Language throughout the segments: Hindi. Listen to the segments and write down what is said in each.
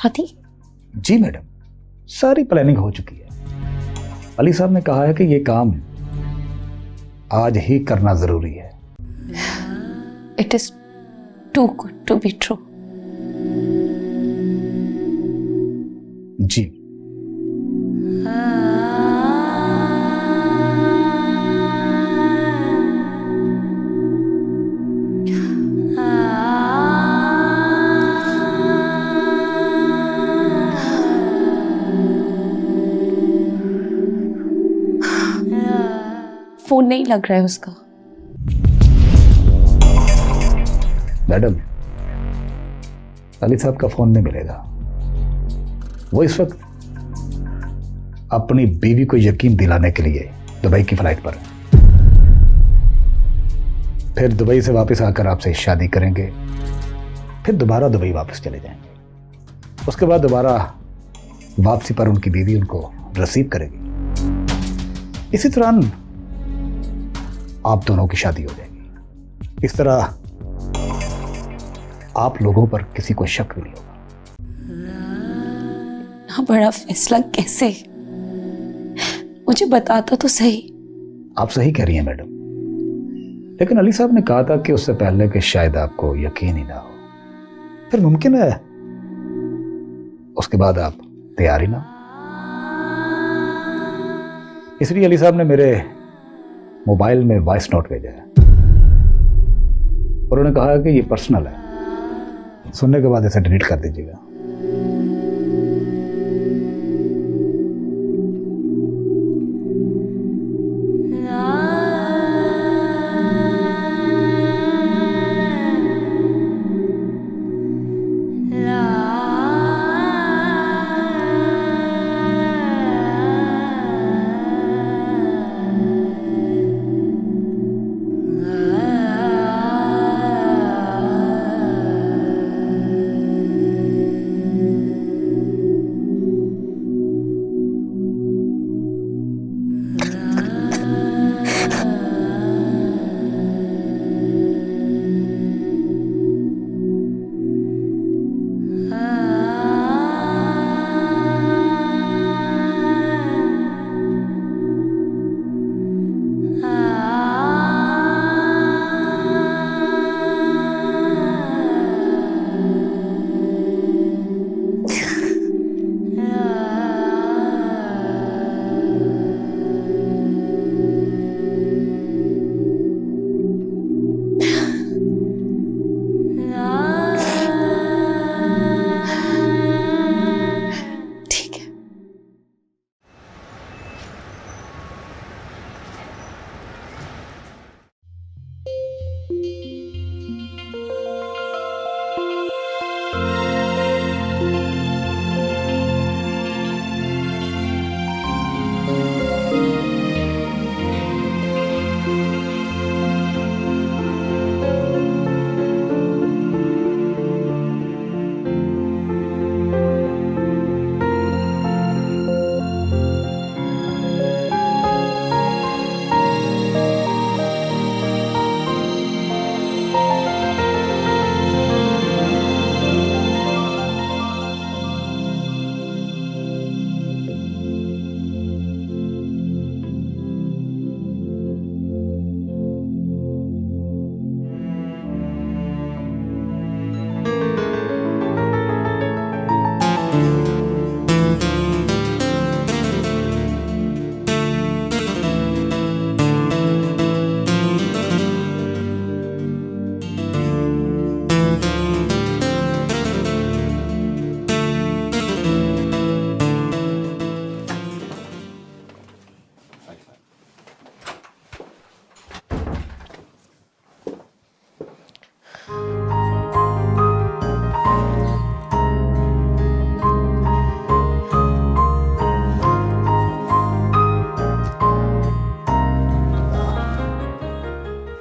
शादी? जी मैडम, सारी प्लानिंग हो चुकी है। अली साहब ने कहा है कि ये काम आज ही करना जरूरी है। It is too good to be true. जी फोन नहीं लग रहा है उसका। मैडम, अली साहब का फोन नहीं मिलेगा। वो इस वक्त अपनी बीवी को यकीन दिलाने के लिए दुबई की फ्लाइट पर है। फिर दुबई से वापस आकर आपसे शादी करेंगे, फिर दोबारा दुबई वापस चले जाएंगे। उसके बाद दोबारा वापसी पर उनकी बीवी उनको रिसीव करेगी। इसी दौरान आप दोनों की शादी हो जाएगी। इस तरह आप लोगों पर किसी को शक भी नहीं होगा। ना बड़ा फैसला कैसे? मुझे बताता तो सही। आप सही कह रही हैं मैडम, लेकिन अली साहब ने कहा था कि उससे पहले कि शायद आपको यकीन ही ना हो, फिर मुमकिन है उसके बाद आप तैयार ही ना हो। इसलिए अली साहब ने मेरे मोबाइल में वॉइस नोट भेजा है। उन्होंने कहा कि ये पर्सनल है, सुनने के बाद इसे डिलीट कर दीजिएगा।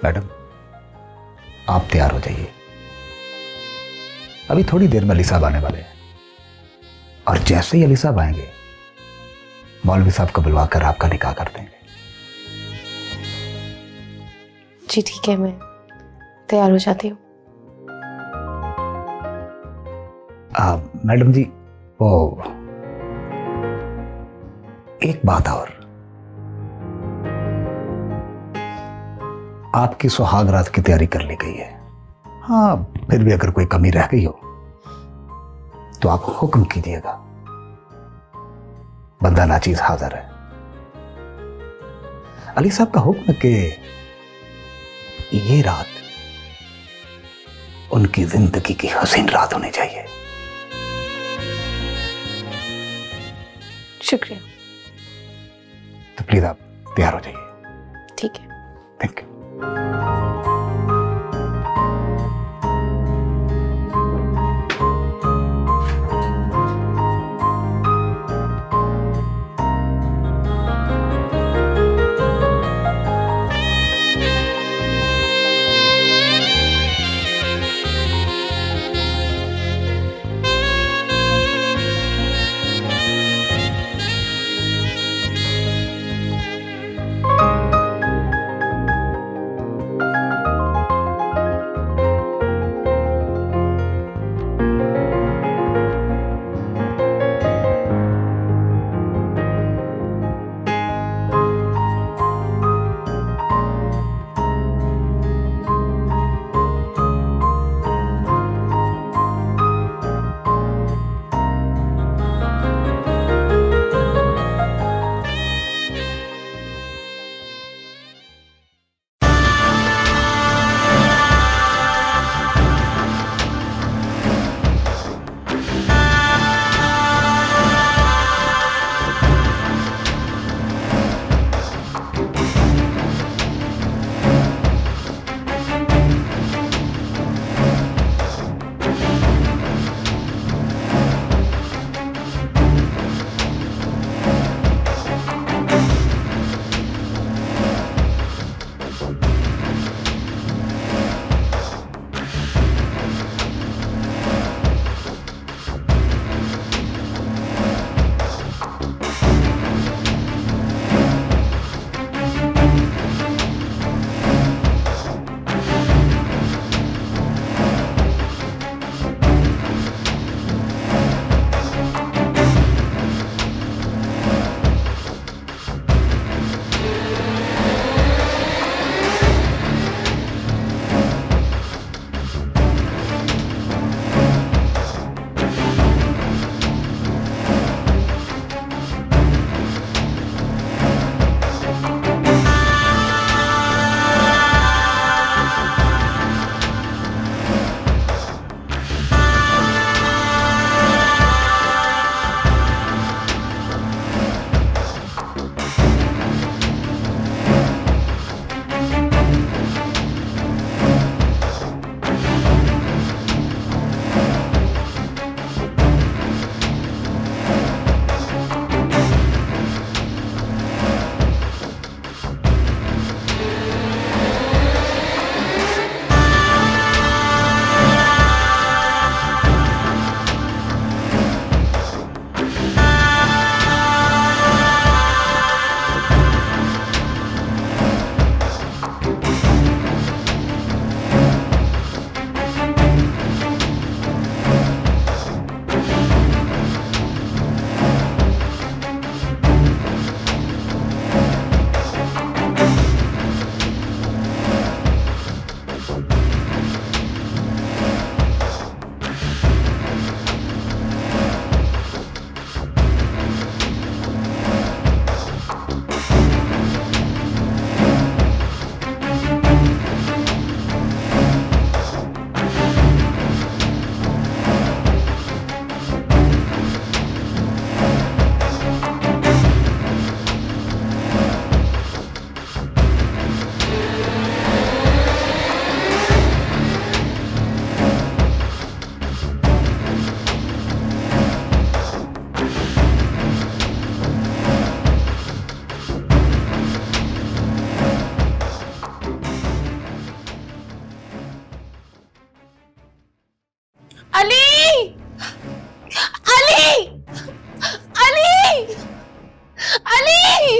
मैडम, आप तैयार हो जाइए। अभी थोड़ी देर में अली साहब आने वाले हैं, और जैसे ही अली साहब आएंगे मौलवी साहब को बुलवाकर आपका निकाह कर देंगे। जी ठीक है, मैं तैयार हो जाती हूँ। मैडम जी, वो एक बात और, आपकी सुहाग रात की तैयारी कर ली गई है। हाँ, फिर भी अगर कोई कमी रह गई हो तो आप हुक्म कीजिएगा, बंदा नाचीज हाजिर है। अली साहब का हुक्म है कि ये रात उनकी जिंदगी की हसीन रात होनी चाहिए। शुक्रिया। तो प्लीज आप तैयार हो जाइए। ठीक है। Thank you.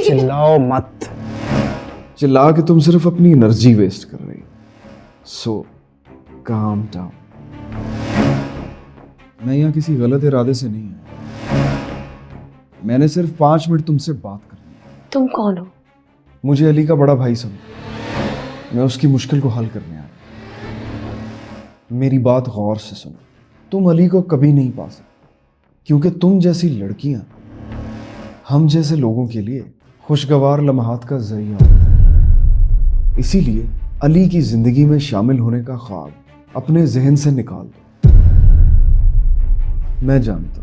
चिल्लाओ मत। चिल्ला के तुम सिर्फ अपनी एनर्जी वेस्ट कर रही। सो काम डाउन। मैं यहाँ किसी गलत इरादे से नहीं हूँ। मैंने सिर्फ 5 मिनट तुमसे बात करनी है। तुम कौन हो? मुझे अली का बड़ा भाई समझो, मैं उसकी मुश्किल को हल करने आया। मेरी बात गौर से सुनो, तुम अली को कभी नहीं पा सकते, क्योंकि तुम जैसी लड़कियां हम जैसे लोगों के लिए खुशगवार लम्हात का जरिया होती हैं। इसीलिए अली की जिंदगी में शामिल होने का ख्वाब अपने जहन से निकाल दो। मैं जानता हूं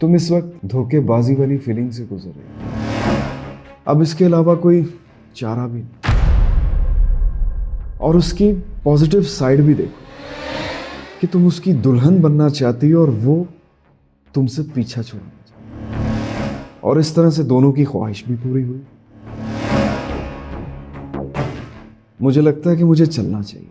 तुम इस वक्त धोखेबाजी वाली फीलिंग से गुजर रहे हो, अब इसके अलावा कोई चारा भी नहीं। और उसकी पॉजिटिव साइड भी देखो कि तुम उसकी दुल्हन बनना चाहती हो और वो तुमसे पीछा छोड़ना चाहती, और इस तरह से दोनों की ख्वाहिश भी पूरी हुई। मुझे लगता है कि मुझे चलना चाहिए।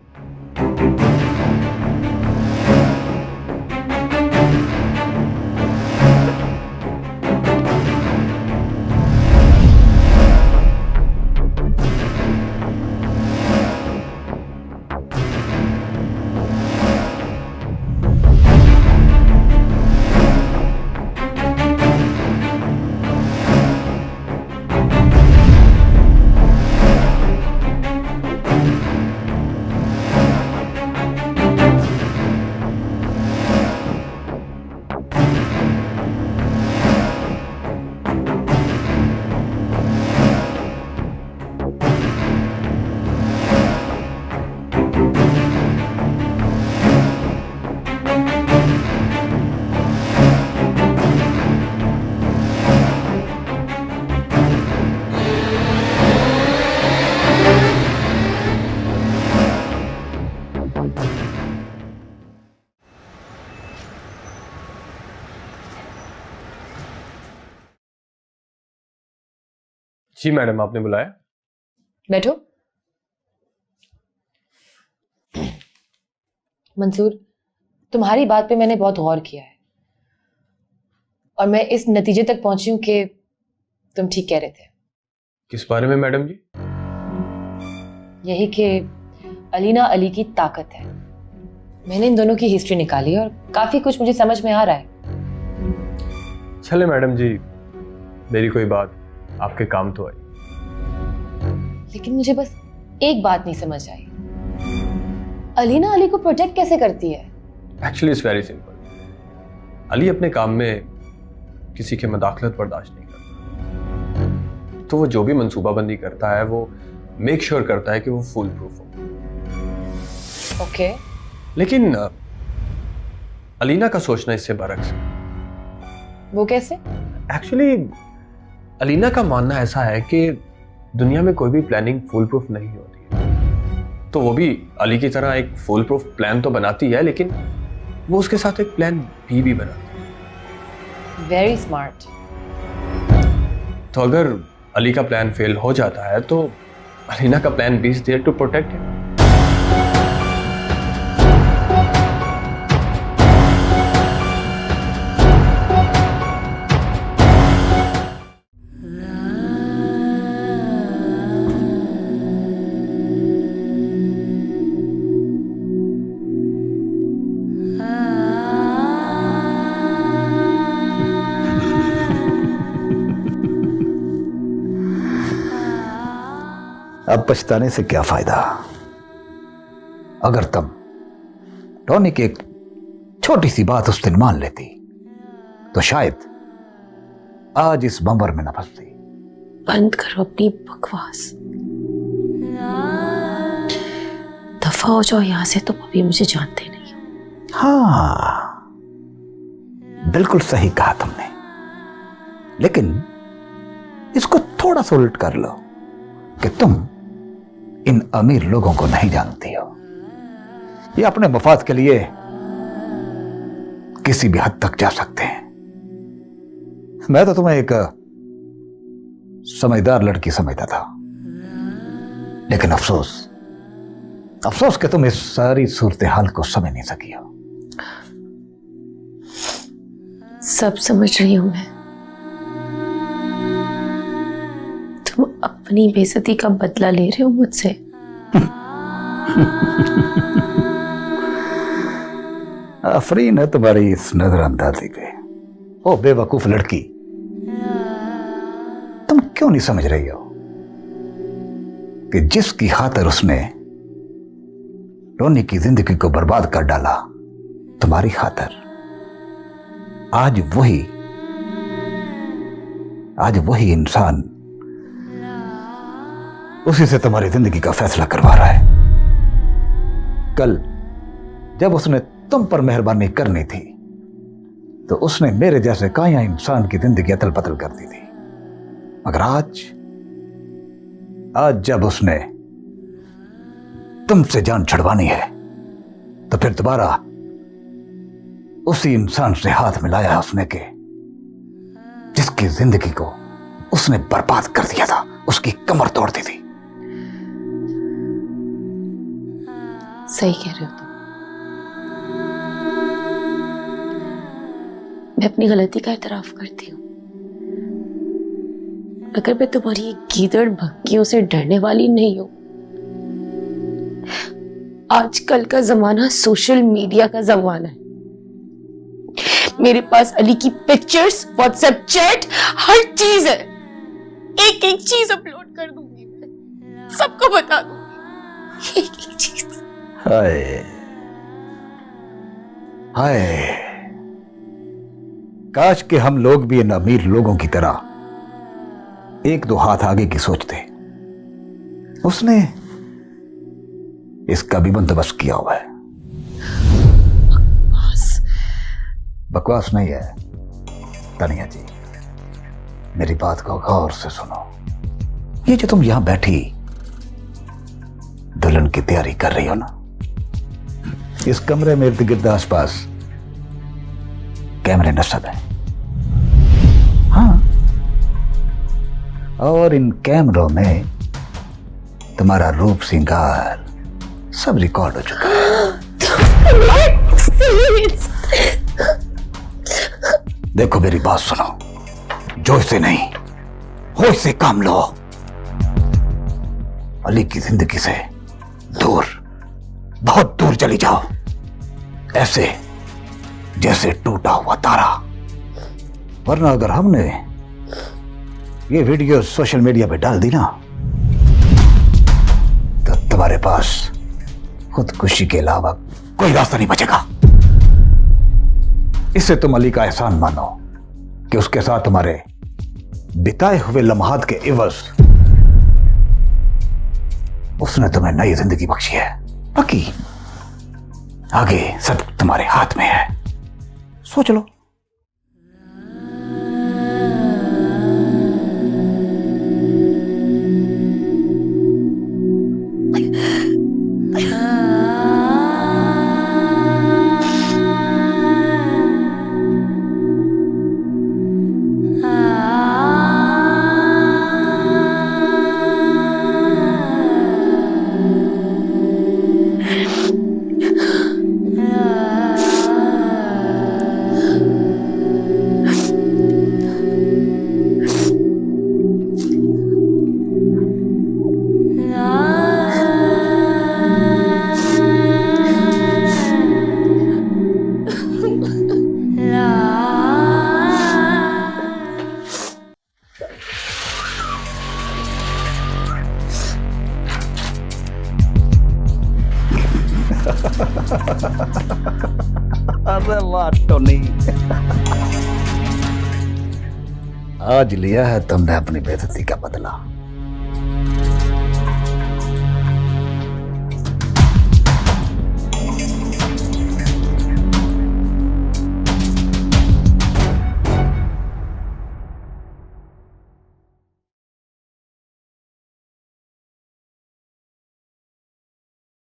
जी मैडम, आपने बुलाया? बैठो। मंसूर, तुम्हारी बात पे मैंने बहुत गौर किया है और मैं इस नतीजे तक पहुंची हूं कि तुम ठीक कह रहे थे। किस बारे में मैडम जी? यही कि अलीना अली की ताकत है। मैंने इन दोनों की हिस्ट्री निकाली और काफी कुछ मुझे समझ में आ रहा है। चले मैडम जी, मेरी कोई बात आपके काम तो आई। लेकिन मुझे बस एक बात नहीं समझ आई, अलीना अली को प्रोटेक्ट कैसे करती है? Actually it's very simple. Ali अपने काम में किसी की मदाखलत बर्दाश्त नहीं करता, तो वो जो भी मंसूबाबंदी करता है वो मेक श्योर करता है कि वो फुल प्रूफ हो। ओके। लेकिन अलीना का सोचना इससे बरक्स है। वो कैसे? एक्चुअली अलीना का मानना ऐसा है कि दुनिया में कोई भी प्लानिंग फुल प्रूफ नहीं होती है। तो वो भी अली की तरह एक फुल प्रूफ प्लान तो बनाती है, लेकिन वो उसके साथ एक प्लान बी भी बनाती है। Very smart. तो अगर अली का प्लान फेल हो जाता है तो अलीना का plan B is there to protect him. अब पछताने से क्या फायदा? अगर तुम टॉनी की एक छोटी सी बात उस दिन मान लेती तो शायद आज इस बंबर में न फंसती। बंद करो अपनी बकवास, दफा हो जाओ यहां से। तुम अभी मुझे जानते नहीं। हाँ, बिल्कुल सही कहा तुमने, लेकिन इसको थोड़ा सा उलट कर लो कि तुम इन अमीर लोगों को नहीं जानती हो। ये अपने मफाद के लिए किसी भी हद तक जा सकते हैं। मैं तो तुम्हें एक समझदार लड़की समझता था, लेकिन अफसोस कि तुम इस सारी सूरत हाल को समझ नहीं सकी हो। सब समझ रही हूं मैं। तुम अपनी बेइज्जती का बदला ले रहे हो मुझसे। आफरीन है तुम्हारी इस नजरअंदाजी पे। ओ बेवकूफ लड़की, क्यों नहीं समझ रही हो कि जिसकी खातिर उसने रोनी की जिंदगी को बर्बाद कर डाला, तुम्हारी खातिर आज वही इंसान उसी से तुम्हारी जिंदगी का फैसला करवा रहा है। कल जब उसने तुम पर मेहरबानी करनी थी तो उसने मेरे जैसे काया इंसान की जिंदगी अतल पतल कर दी थी, मगर आज जब उसने तुमसे जान छुड़वानी है तो फिर दोबारा उसी इंसान से हाथ मिलाया है उसने के जिसकी जिंदगी को उसने बर्बाद कर दिया था, उसकी कमर तोड़ दी थी। सही कह रहे हो तुम। मैं अपनी गलती का इतराफ करती हूँ। अगर मैं तुम्हारी गीदड़ भक्कियों से डरने वाली नहीं हूं। आजकल का जमाना सोशल मीडिया का जमाना है। मेरे पास अली की पिक्चर्स, व्हाट्सएप चैट, हर चीज है। एक एक चीज अपलोड कर दूंगी, मैं सबको बता दूंगी एक एक चीज। हाय हाय, काश के हम लोग भी इन अमीर लोगों की तरह एक दो हाथ आगे की सोचते। उसने इसका भी बंदोबस्त किया हुआ है। बकवास नहीं है तनिया जी, मेरी बात को गौर से सुनो। ये जो तुम यहां बैठी दुल्हन की तैयारी कर रही हो ना, इस कमरे में इर्द गिर्द आसपास कैमरे नस्ब है। हाँ, और इन कैमरों में तुम्हारा रूप श्रृंगार सब रिकॉर्ड हो चुका है। देखो मेरी बात सुनो, जो से नहीं हो से काम लो। अली की जिंदगी से दूर, बहुत दूर चली जाओ, ऐसे जैसे टूटा हुआ तारा। वरना अगर हमने ये वीडियो सोशल मीडिया पे डाल दी ना तो तुम्हारे पास खुदकुशी के अलावा कोई रास्ता नहीं बचेगा। इससे तुम अली का एहसान मानो कि उसके साथ तुम्हारे बिताए हुए लम्हात के इवज उसने तुम्हें नई जिंदगी बख्शी है। बाकी आगे सब तुम्हारे हाथ में है, सोच लो। अरे वाह टोनी, आज लिया है तुमने अपनी बेइज्जती का बदला।